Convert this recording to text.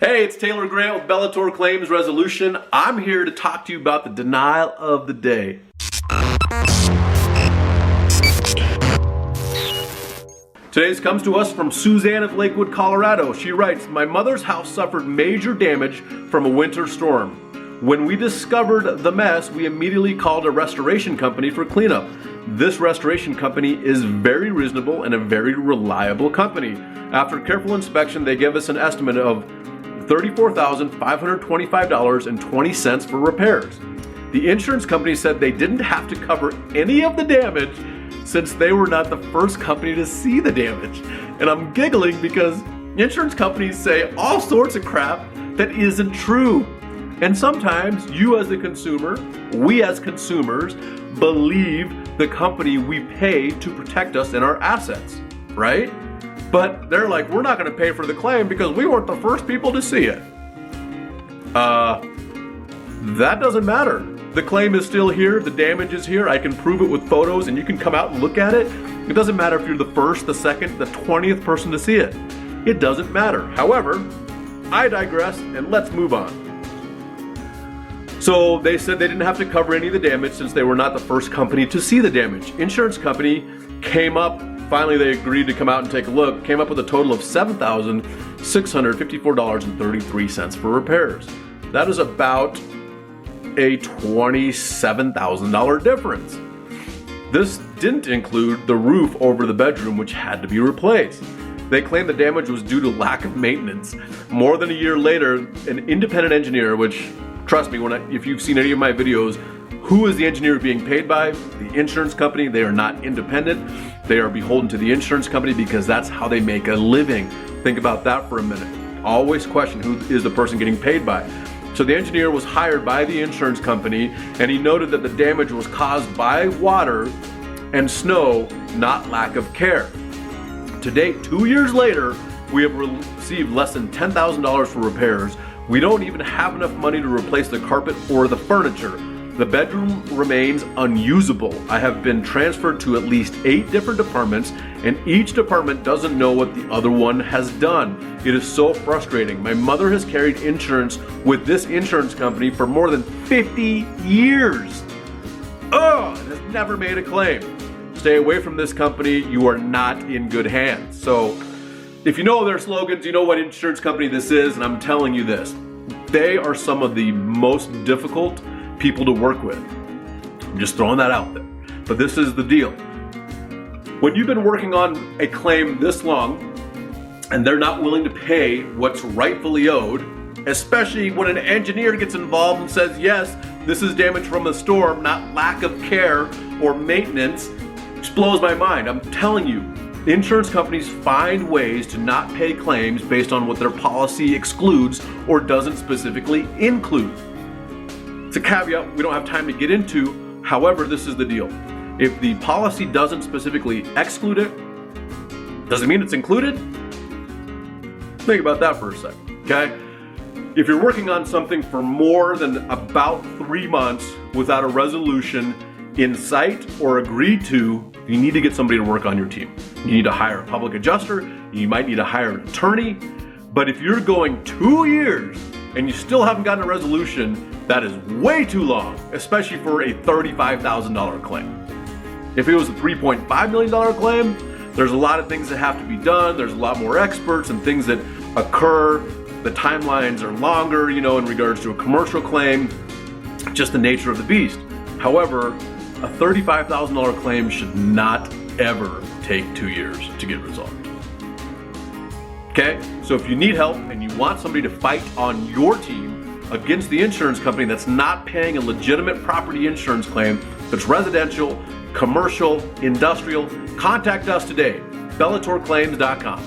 Hey, it's Taylor Grant with Bellator Claims Resolution. I'm here to talk to you about the denial of the day. Today's comes to us from Suzanne of Lakewood, Colorado. She writes, "My mother's house suffered major damage from a winter storm. When we discovered the mess, we immediately called a restoration company for cleanup. This restoration company is very reasonable and a very reliable company. After careful inspection, they gave us an estimate of $34,525.20 for repairs. The insurance company said they didn't have to cover any of the damage since they were not the first company to see the damage." And I'm giggling because insurance companies say all sorts of crap that isn't true. And sometimes you as a consumer, we as consumers, believe the company we pay to protect us and our assets, right? But they're like, we're not going to pay for the claim because we weren't the first people to see it. That doesn't matter. The claim is still here. The damage is here. I can prove it with photos and you can come out and look at it. It doesn't matter if you're the first, the second, the 20th person to see it. It doesn't matter. However, I digress and let's move on. So they said they didn't have to cover any of the damage since they were not the first company to see the damage. Insurance company came up, finally they agreed to come out and take a look, came up with a total of $7,654.33 for repairs. That is about a $27,000 difference. This didn't include the roof over the bedroom, which had to be replaced. They claimed the damage was due to lack of maintenance. More than a year later, an independent engineer, which, trust me, if you've seen any of my videos, who is the engineer being paid by? The insurance company. They are not independent. They are beholden to the insurance company because that's how they make a living. Think about that for a minute. Always question who is the person getting paid by. So the engineer was hired by the insurance company, and he noted that the damage was caused by water and snow, not lack of care. To date, 2 years later, we have received less than $10,000 for repairs. We don't even have enough money to replace the carpet or the furniture. The bedroom remains unusable. I have been transferred to at least 8 different departments, and each department doesn't know what the other one has done. It is so frustrating. My mother has carried insurance with this insurance company for more than 50 years. And has never made a claim. Stay away from this company. You are not in good hands. So if you know their slogans, you know what insurance company this is, and I'm telling you this. They are some of the most difficult people to work with. I'm just throwing that out there. But this is the deal. When you've been working on a claim this long and they're not willing to pay what's rightfully owed, especially when an engineer gets involved and says, yes, this is damage from a storm, not lack of care or maintenance, just blows my mind. I'm telling you, insurance companies find ways to not pay claims based on what their policy excludes or doesn't specifically include. It's a caveat we don't have time to get into. However, this is the deal. If the policy doesn't specifically exclude it, doesn't mean it's included. Think about that for a second, okay? If you're working on something for more than about 3 months without a resolution in sight or agreed to, you need to get somebody to work on your team. You need to hire a public adjuster. You might need to hire an attorney. But if you're going 2 years and you still haven't gotten a resolution, that is way too long, especially for a $35,000 claim. If it was a $3.5 million claim, there's a lot of things that have to be done. There's a lot more experts and things that occur. The timelines are longer, in regards to a commercial claim, just the nature of the beast. However, a $35,000 claim should not ever take 2 years to get resolved. Okay? So if you need help and you want somebody to fight on your team against the insurance company that's not paying a legitimate property insurance claim, that's residential, commercial, industrial, contact us today, bellatorclaims.com.